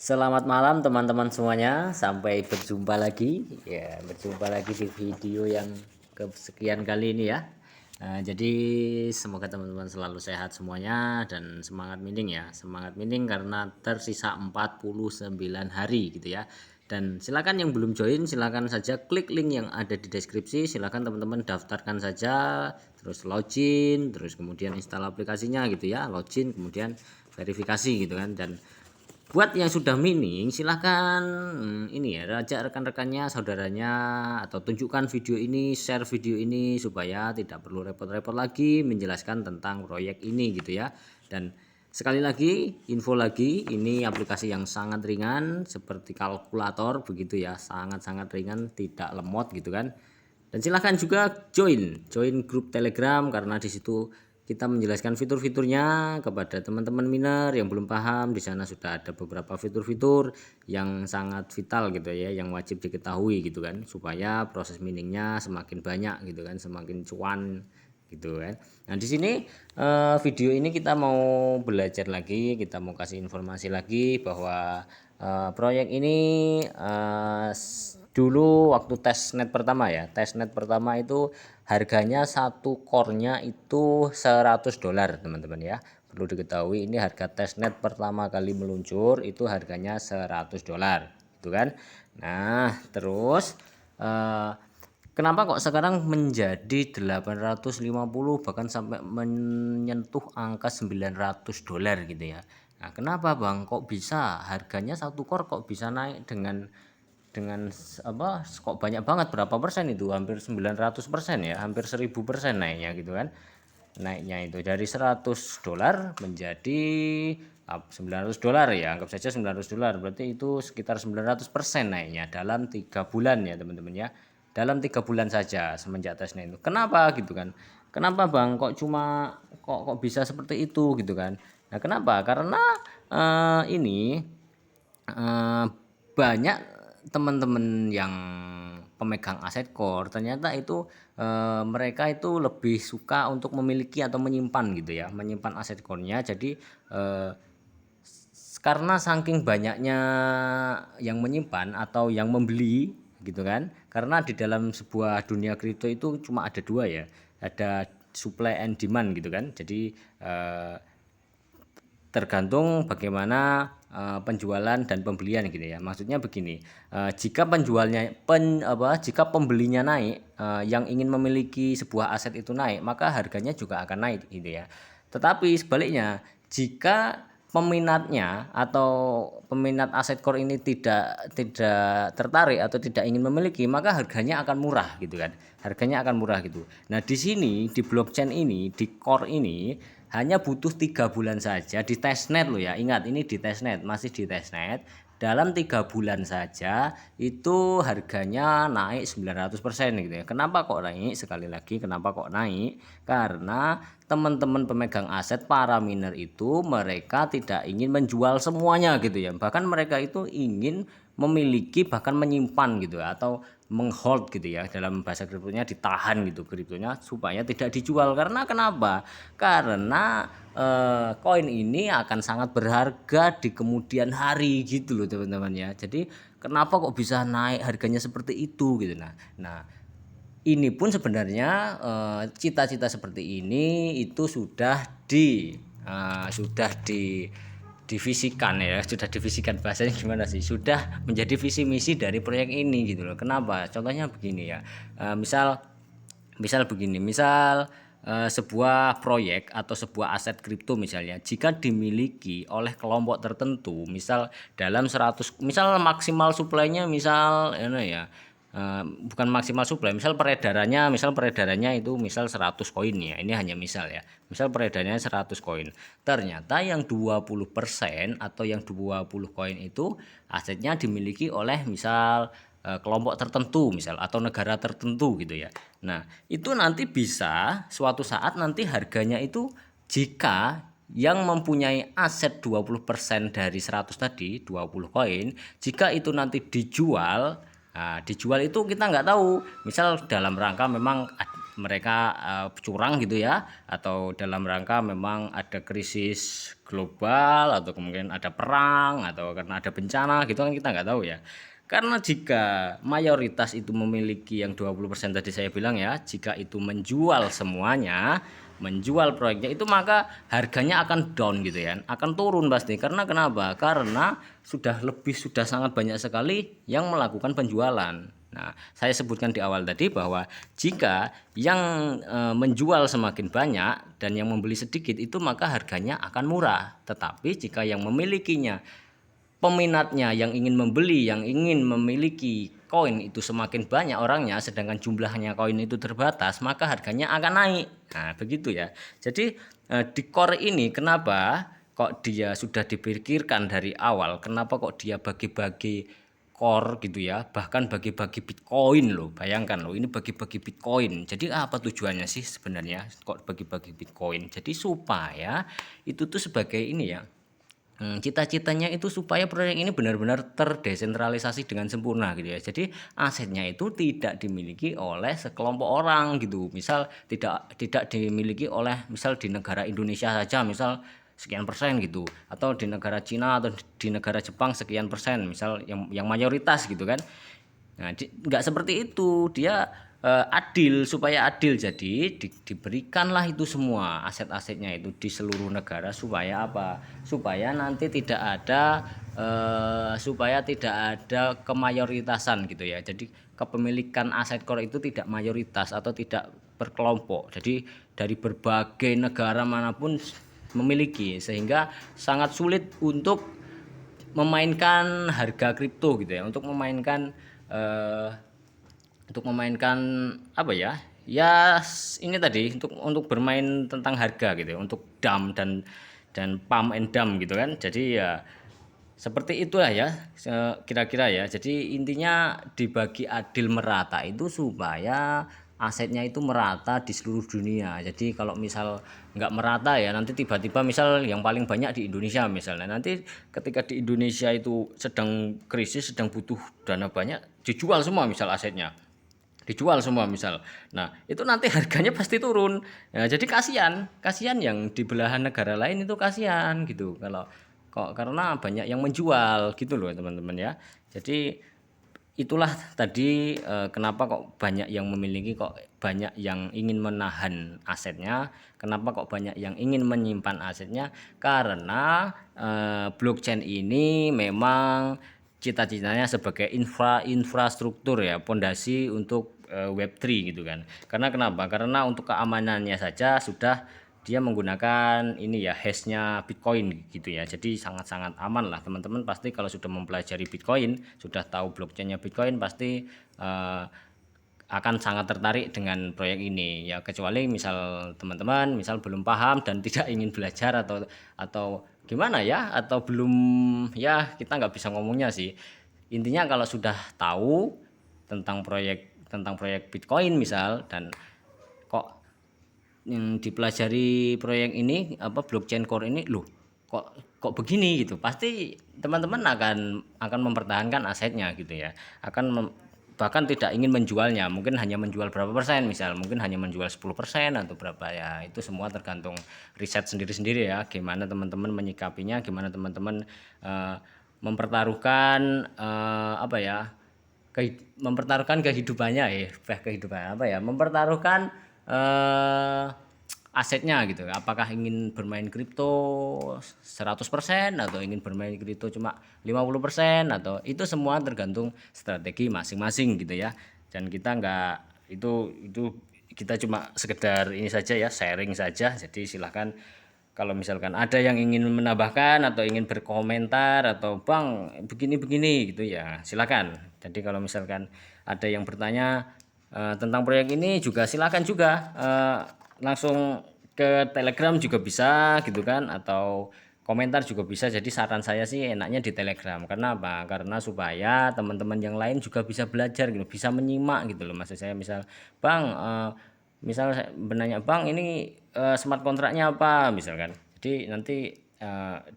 Selamat malam teman-teman semuanya. Sampai berjumpa lagi. Ya, berjumpa lagi di video yang kesekian kali ini ya. Jadi semoga teman-teman selalu sehat semuanya dan semangat mining ya. Semangat mining karena tersisa 49 hari gitu ya. Dan silakan yang belum join silakan saja klik link yang ada di deskripsi. Silakan teman-teman daftarkan saja, terus login, terus kemudian install aplikasinya gitu ya. Login kemudian verifikasi gitu kan. Dan buat yang sudah mining silahkan ini ya, ajak rekan-rekannya, saudaranya, atau tunjukkan video ini, share video ini supaya tidak perlu repot-repot lagi menjelaskan tentang proyek ini gitu ya. Dan sekali lagi info lagi, ini aplikasi yang sangat ringan seperti kalkulator begitu ya, sangat-sangat ringan, tidak lemot gitu kan. Dan silahkan juga join grup Telegram karena di situ kita menjelaskan fitur-fiturnya kepada teman-teman miner yang belum paham. Di sana sudah ada beberapa fitur-fitur yang sangat vital gitu ya, yang wajib diketahui gitu kan, supaya proses miningnya semakin banyak gitu kan, semakin cuan gitu kan. Nah di sini video ini kita mau belajar lagi, kita mau kasih informasi lagi bahwa proyek ini dulu waktu testnet pertama ya, testnet pertama itu harganya satu core-nya itu $100 teman-teman ya. Perlu diketahui ini harga testnet pertama kali meluncur itu harganya $100 gitu kan. Nah terus kenapa kok sekarang menjadi 850 bahkan sampai menyentuh angka $900 gitu ya. Nah kenapa bang kok bisa harganya satu core kok bisa naik dengan apa kok banyak banget, berapa persen itu, hampir 900% ya, hampir 1000% naiknya gitu kan. Naiknya itu dari $100 menjadi $900 ya, anggap saja $900, berarti itu sekitar 900% naiknya dalam 3 bulan ya teman-teman ya, dalam 3 bulan saja semenjak tesnya itu. Kenapa gitu kan, kenapa bang kok bisa seperti itu gitu kan. Nah kenapa, karena ini banyak teman-teman yang pemegang aset core ternyata itu mereka itu lebih suka untuk memiliki atau menyimpan gitu ya, menyimpan aset core-nya. Jadi karena saking banyaknya yang menyimpan atau yang membeli gitu kan, karena di dalam sebuah dunia kripto itu cuma ada dua ya, ada supply and demand gitu kan. Jadi tergantung bagaimana penjualan dan pembelian gitu ya. Maksudnya begini, jika jika pembelinya naik, yang ingin memiliki sebuah aset itu naik, maka harganya juga akan naik gitu ya. Tetapi sebaliknya, jika peminatnya atau peminat aset core ini tidak tertarik atau tidak ingin memiliki, maka harganya akan murah gitu kan. Harganya akan murah gitu. Nah, di sini di blockchain ini, di core ini hanya butuh 3 bulan saja di testnet loh ya. Ingat ini di testnet, masih di testnet. Dalam 3 bulan saja itu harganya naik 900% gitu ya. Kenapa kok naik? Sekali lagi kenapa kok naik? Karena teman-teman pemegang aset para miner itu mereka tidak ingin menjual semuanya gitu ya. Bahkan mereka itu ingin memiliki bahkan menyimpan gitu ya, atau menghold gitu ya, dalam bahasa kriptonya ditahan gitu kriptonya supaya tidak dijual. Karena kenapa? Karena koin ini akan sangat berharga di kemudian hari gitu loh teman-teman ya. Jadi kenapa kok bisa naik harganya seperti itu gitu. Nah ini pun sebenarnya cita-cita seperti ini itu sudah divisikan ya, sudah divisikan, bahasanya gimana sih, sudah menjadi visi misi dari proyek ini gitu loh. Kenapa? Contohnya begini ya, misal begini, sebuah proyek atau sebuah aset kripto misalnya jika dimiliki oleh kelompok tertentu, misal dalam 100, misal maksimal supply-nya misal ya, bukan maksimal supply, misal peredarannya itu misal 100 koin ya, ini hanya misal ya, misal peredarannya 100 koin, ternyata yang 20% atau yang 20 koin itu asetnya dimiliki oleh misal kelompok tertentu misal atau negara tertentu gitu ya. Nah itu nanti bisa suatu saat nanti harganya itu, jika yang mempunyai aset 20% dari 100 tadi 20 koin, jika itu nanti dijual, nah, dijual itu kita nggak tahu, misal dalam rangka memang mereka curang gitu ya, atau dalam rangka memang ada krisis global, atau kemudian ada perang, atau karena ada bencana gitu kan, kita nggak tahu ya. Karena jika mayoritas itu memiliki yang 20% tadi saya bilang ya, jika itu menjual semuanya, menjual proyeknya itu, maka harganya akan down gitu ya, akan turun pasti. Karena kenapa? Karena sudah sangat banyak sekali yang melakukan penjualan. Nah, saya sebutkan di awal tadi bahwa jika yang menjual semakin banyak dan yang membeli sedikit, itu maka harganya akan murah. Tetapi jika yang memilikinya, peminatnya yang ingin membeli, yang ingin memiliki koin itu semakin banyak orangnya, sedangkan jumlahnya koin itu terbatas, maka harganya akan naik. Nah, begitu ya. Jadi di core ini kenapa kok dia sudah dipikirkan dari awal, kenapa kok dia bagi-bagi core gitu ya, bahkan bagi-bagi Bitcoin loh. Bayangkan loh, ini bagi-bagi Bitcoin. Jadi apa tujuannya sih sebenarnya kok bagi-bagi Bitcoin? Jadi supaya itu tuh sebagai ini ya, cita-citanya itu supaya proyek ini benar-benar terdesentralisasi dengan sempurna gitu ya. Jadi asetnya itu tidak dimiliki oleh sekelompok orang gitu. Misal tidak dimiliki oleh, misal di negara Indonesia saja misal sekian persen gitu, atau di negara Cina atau di negara Jepang sekian persen, misal yang mayoritas gitu kan. Nah, nggak seperti itu. Dia adil, supaya adil. Jadi diberikanlah itu semua aset-asetnya itu di seluruh negara, supaya apa? Supaya nanti tidak ada kemayoritasan gitu ya. Jadi kepemilikan aset core itu tidak mayoritas atau tidak berkelompok. Jadi dari berbagai negara manapun memiliki, sehingga sangat sulit memainkan harga kripto gitu ya, eh, untuk memainkan apa ya, ya ini tadi untuk bermain tentang harga gitu ya, untuk dump dan pump and dump gitu kan. Jadi ya seperti itulah ya kira-kira ya. Jadi intinya dibagi adil merata itu supaya asetnya itu merata di seluruh dunia. Jadi kalau misal nggak merata ya, nanti tiba-tiba misal yang paling banyak di Indonesia misalnya, nanti ketika di Indonesia itu sedang krisis, sedang butuh dana banyak, dijual semua misal asetnya, dijual semua misal. Nah, itu nanti harganya pasti turun. Nah, jadi kasihan yang di belahan negara lain itu kasihan gitu. Kalau kok karena banyak yang menjual gitu loh teman-teman ya. Jadi itulah tadi kenapa kok banyak yang memiliki, kok banyak yang ingin menahan asetnya, kenapa kok banyak yang ingin menyimpan asetnya, karena blockchain ini memang cita-citanya sebagai infrastruktur ya, pondasi untuk Web3 gitu kan. Karena kenapa? Karena untuk keamanannya saja sudah dia menggunakan ini ya, hashnya Bitcoin gitu ya. Jadi sangat-sangat aman lah teman-teman. Pasti kalau sudah mempelajari Bitcoin, sudah tahu blockchainnya Bitcoin, pasti akan sangat tertarik dengan proyek ini ya. Kecuali misal teman-teman misal belum paham dan tidak ingin belajar, atau gimana ya, atau belum, ya kita nggak bisa ngomongnya sih. Intinya kalau sudah tahu tentang proyek Bitcoin misal, dan kok yang dipelajari proyek ini apa, blockchain core ini, loh kok kok begini gitu, pasti teman-teman akan mempertahankan asetnya gitu ya, bahkan tidak ingin menjualnya, mungkin hanya menjual berapa persen, misal mungkin hanya menjual 10% atau berapa ya. Itu semua tergantung riset sendiri-sendiri ya, gimana teman-teman menyikapinya, gimana teman-teman mempertaruhkan apa ya, mempertaruhkan kehidupannya kehidupan apa ya, mempertaruhkan eh, asetnya gitu. Apakah ingin bermain kripto 100% atau ingin bermain kripto cuma 50%, atau itu semua tergantung strategi masing-masing gitu ya. Dan kita nggak, itu kita cuma sekedar ini saja ya, sharing saja. Jadi silahkan kalau misalkan ada yang ingin menambahkan atau ingin berkomentar, atau bang begini-begini gitu ya, silakan. Jadi kalau misalkan ada yang bertanya tentang proyek ini juga silakan juga, langsung ke Telegram juga bisa gitu kan, atau komentar juga bisa. Jadi saran saya sih enaknya di Telegram. Karena apa? Karena supaya teman-teman yang lain juga bisa belajar gitu, bisa menyimak gitu loh. Maksud saya misal, bang misal saya menanya, bang ini smart kontraknya apa misalkan. Jadi nanti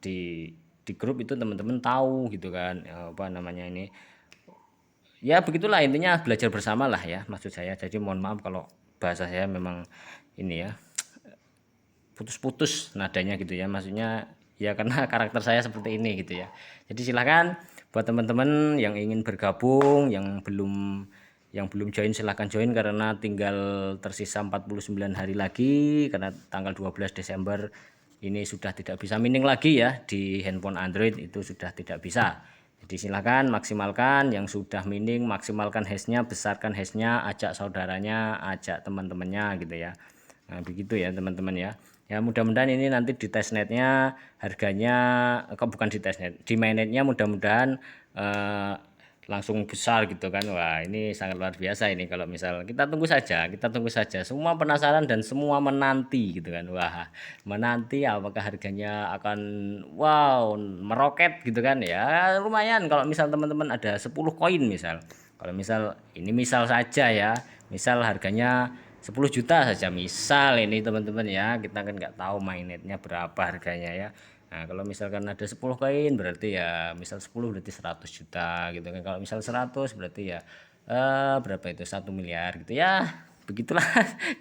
di grup itu teman-teman tahu gitu kan, apa namanya ini, ya begitulah intinya, belajar bersama lah ya maksud saya. Jadi mohon maaf kalau bahasa saya memang ini ya, putus-putus nadanya gitu ya, maksudnya ya karena karakter saya seperti ini gitu ya. Jadi silahkan buat teman-teman yang ingin bergabung, yang belum join silahkan join, karena tinggal tersisa 49 hari lagi, karena tanggal 12 Desember ini sudah tidak bisa mining lagi ya, di handphone Android itu sudah tidak bisa. Jadi silahkan maksimalkan yang sudah mining, maksimalkan hashnya, besarkan hashnya, ajak saudaranya, ajak teman-temannya gitu ya. Nah begitu ya teman-teman ya. Ya mudah-mudahan ini nanti di testnetnya harganya, kok bukan di testnet, di mainnetnya mudah-mudahan langsung besar gitu kan. Wah ini sangat luar biasa ini, kalau misal kita tunggu saja, semua penasaran dan semua menanti gitu kan. Wah menanti apakah harganya akan wow meroket gitu kan ya. Lumayan kalau misal teman-teman ada 10 koin misal, kalau misal ini misal saja ya, misal harganya 10 juta saja misal ini teman-teman ya, kita kan nggak tahu mainnetnya berapa harganya ya. Nah kalau misalkan ada 10 koin berarti ya misal 10 berarti 100 juta gitu kan, kalau misal 100 berarti ya berapa itu 1 miliar gitu ya. Begitulah.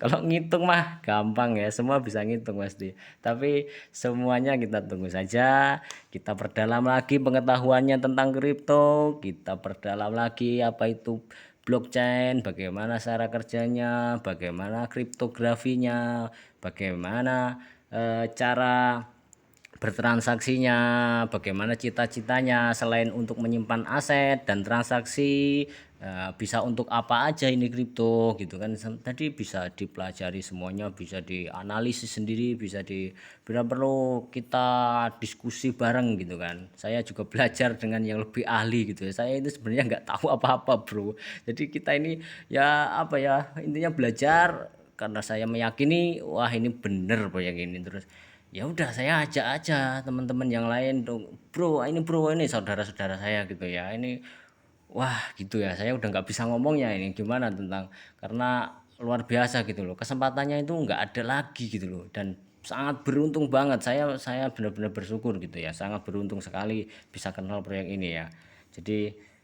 Kalau ngitung mah gampang ya, semua bisa ngitung pasti, tapi semuanya kita tunggu saja, kita perdalam lagi pengetahuannya tentang kripto, kita perdalam lagi apa itu blockchain, bagaimana cara kerjanya, bagaimana kriptografinya, bagaimana cara bertransaksinya, bagaimana cita-citanya selain untuk menyimpan aset dan transaksi, bisa untuk apa aja ini kripto gitu kan. Tadi bisa dipelajari semuanya, bisa dianalisis sendiri, bisa bila perlu kita diskusi bareng gitu kan. Saya juga belajar dengan yang lebih ahli gitu ya, saya itu sebenarnya nggak tahu apa-apa bro. Jadi kita ini ya apa ya, intinya belajar karena saya meyakini wah ini bener proyek ini, terus ya udah saya ajak aja teman-teman yang lain dong, bro ini saudara-saudara saya gitu ya, ini wah gitu ya, saya udah nggak bisa ngomongnya ini gimana tentang, karena luar biasa gitu loh, kesempatannya itu nggak ada lagi gitu loh, dan sangat beruntung banget, saya benar-benar bersyukur gitu ya, sangat beruntung sekali bisa kenal proyek ini ya. Jadi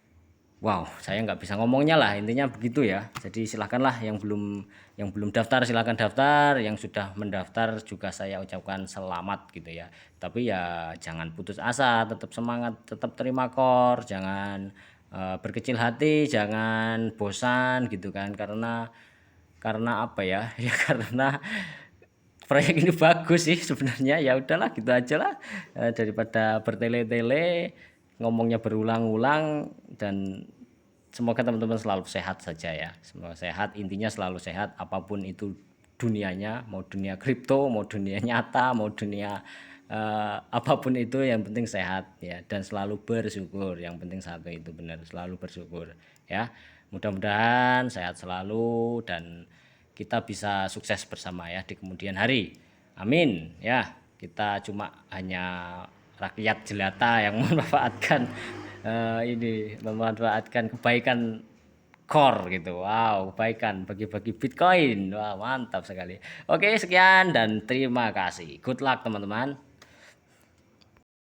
wow, saya nggak bisa ngomongnya lah, intinya begitu ya. Jadi silahkanlah yang belum daftar silahkan daftar, yang sudah mendaftar juga saya ucapkan selamat gitu ya. Tapi ya jangan putus asa, tetap semangat, tetap terima kor, jangan berkecil hati, jangan bosan gitu kan. Karena apa ya? Ya karena proyek ini bagus sih sebenarnya, ya udahlah gitu aja lah. Daripada bertele-tele ngomongnya berulang-ulang, dan semoga teman-teman selalu sehat saja ya, semoga sehat, intinya selalu sehat apapun itu dunianya, mau dunia kripto, mau dunia nyata, mau dunia apapun itu, yang penting sehat ya, dan selalu bersyukur, yang penting satu itu benar, selalu bersyukur ya. Mudah-mudahan sehat selalu dan kita bisa sukses bersama ya di kemudian hari, amin ya. Kita cuma hanya rakyat jelata yang memanfaatkan memanfaatkan kebaikan core gitu. Wow, kebaikan bagi-bagi Bitcoin. Wah, mantap sekali. Oke, sekian dan terima kasih. Good luck teman-teman.